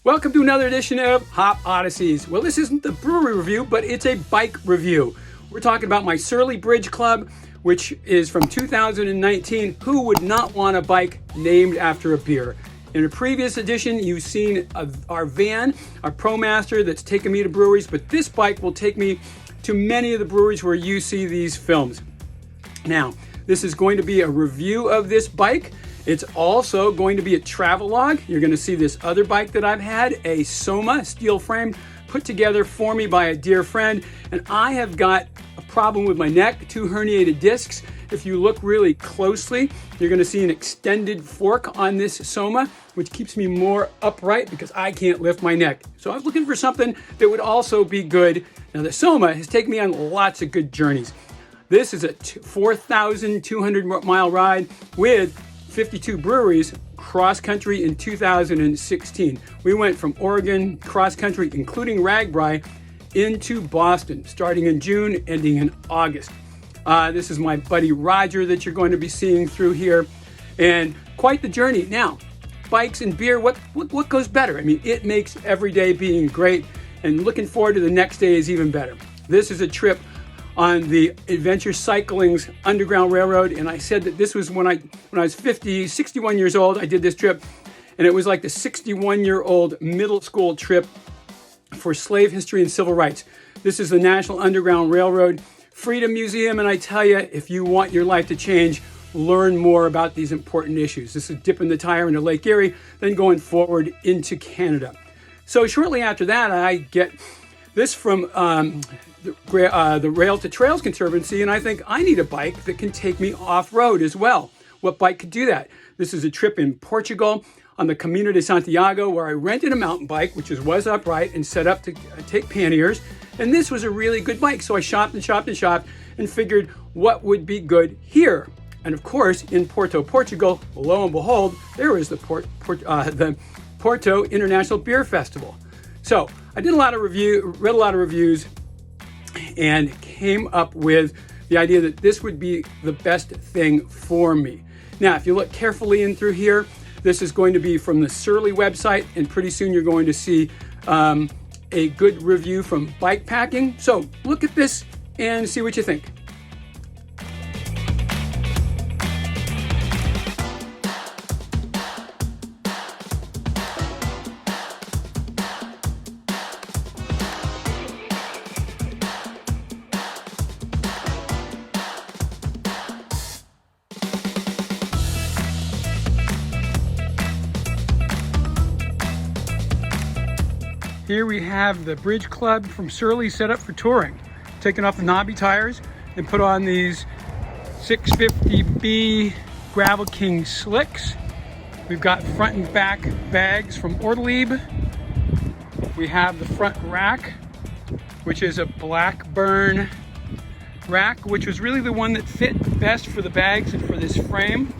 Welcome to another edition of Hop Odysseys. Well, this isn't the brewery review, but it's a bike review. We're talking about my Surly Bridge Club, which is from 2019. Who would not want a bike named after a beer? In a previous edition, you've seen our van, our ProMaster that's taken me to breweries, but this bike will take me to many of the breweries where you see these films. Now, this is going to be a review of this bike. It's also going to be a travelogue. You're going to see this other bike that I've had, a Soma steel frame, put together for me by a dear friend. And I have got a problem with my neck, 2 herniated discs. If you look really closely, you're going to see an extended fork on this Soma, which keeps me more upright because I can't lift my neck. So I was looking for something that would also be good. Now the Soma has taken me on lots of good journeys. This is a 4,200 mile ride with 52 breweries cross country in 2016. We went from Oregon cross country, including Ragbri, into Boston, starting in June, ending in August. This is my buddy Roger that you're going to be seeing through here, and quite the journey. Now, bikes and beer, what goes better? I mean, it makes every day being great, and looking forward to the next day is even better. This is a trip on the Adventure Cycling's Underground Railroad, and I said that this was when I was 61 years old. I did this trip, and it was like the 61-year-old middle school trip for slave history and civil rights. This is the National Underground Railroad Freedom Museum, and I tell you, if you want your life to change, learn more about these important issues. This is dipping the tire into Lake Erie, then going forward into Canada. So shortly after that, I get this from the Rail to Trails Conservancy, and I think I need a bike that can take me off-road as well. What bike could do that? This is a trip in Portugal on the Camino de Santiago, where I rented a mountain bike, which was upright and set up to take panniers, and this was a really good bike. So I shopped and figured what would be good here. And of course, in Porto, Portugal, lo and behold, there was the Porto International Beer Festival. So I read a lot of reviews, and came up with the idea that this would be the best thing for me. Now, if you look carefully in through here, this is going to be from the Surly website, and pretty soon you're going to see a good review from Bike Packing. So look at this and see what you think. Here we have the Bridge Club from Surly set up for touring. Taking off the knobby tires and put on these 650B Gravel King slicks. We've got front and back bags from Ortelieb. We have the front rack, which is a Blackburn rack, which was really the one that fit best for the bags and for this frame.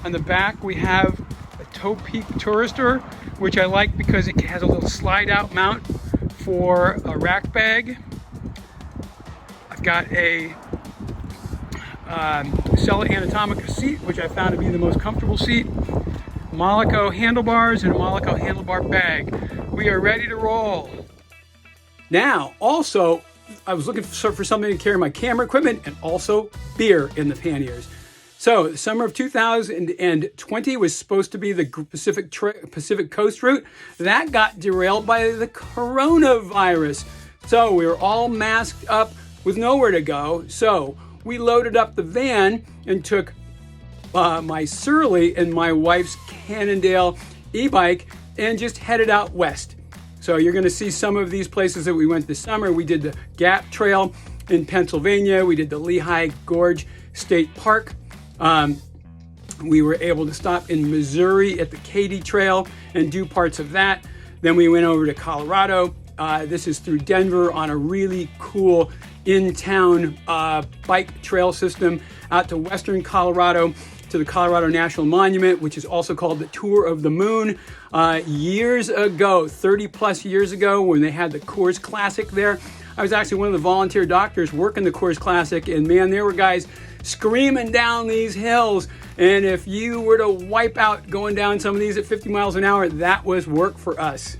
On the back we have a Toe Peak Tourister, which I like because it has a little slide out mount for a rack bag. I've got a Sella Anatomica seat, which I found to be the most comfortable seat. Malaco handlebars and a Malaco handlebar bag. We are ready to roll. Now, also, I was looking for something to carry my camera equipment and also beer in the panniers. So the summer of 2020 was supposed to be the Pacific Coast route. That got derailed by the coronavirus. So we were all masked up with nowhere to go. So we loaded up the van and took my Surly and my wife's Cannondale e-bike and just headed out west. So you're going to see some of these places that we went this summer. We did the Gap Trail in Pennsylvania. We did the Lehigh Gorge State Park. We were able to stop in Missouri at the Katy Trail and do parts of that. Then we went over to Colorado. This is through Denver on a really cool in-town bike trail system out to western Colorado to the Colorado National Monument, which is also called the Tour of the Moon. Years ago, 30 plus years ago, when they had the Coors Classic there, I was actually one of the volunteer doctors working the Coors Classic, and man, there were guys screaming down these hills, and if you were to wipe out going down some of these at 50 miles an hour, that was work for us.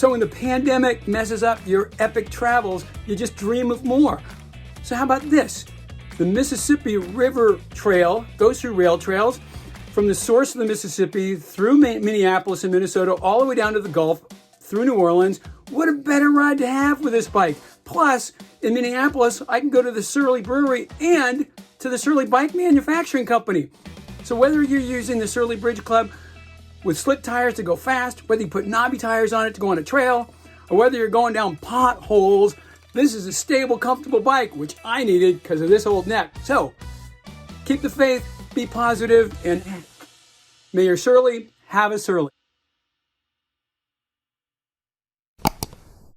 So when the pandemic messes up your epic travels, you just dream of more. So how about this? The Mississippi River Trail goes through rail trails from the source of the Mississippi through Minneapolis and Minnesota all the way down to the Gulf, through New Orleans. What a better ride to have with this bike. Plus, in Minneapolis, I can go to the Surly Brewery and to the Surly Bike Manufacturing Company. So whether you're using the Surly Bridge Club with slick tires to go fast, whether you put knobby tires on it to go on a trail, or whether you're going down potholes, this is a stable, comfortable bike, which I needed because of this old neck. So keep the faith, be positive, and may your Surly have a Surly.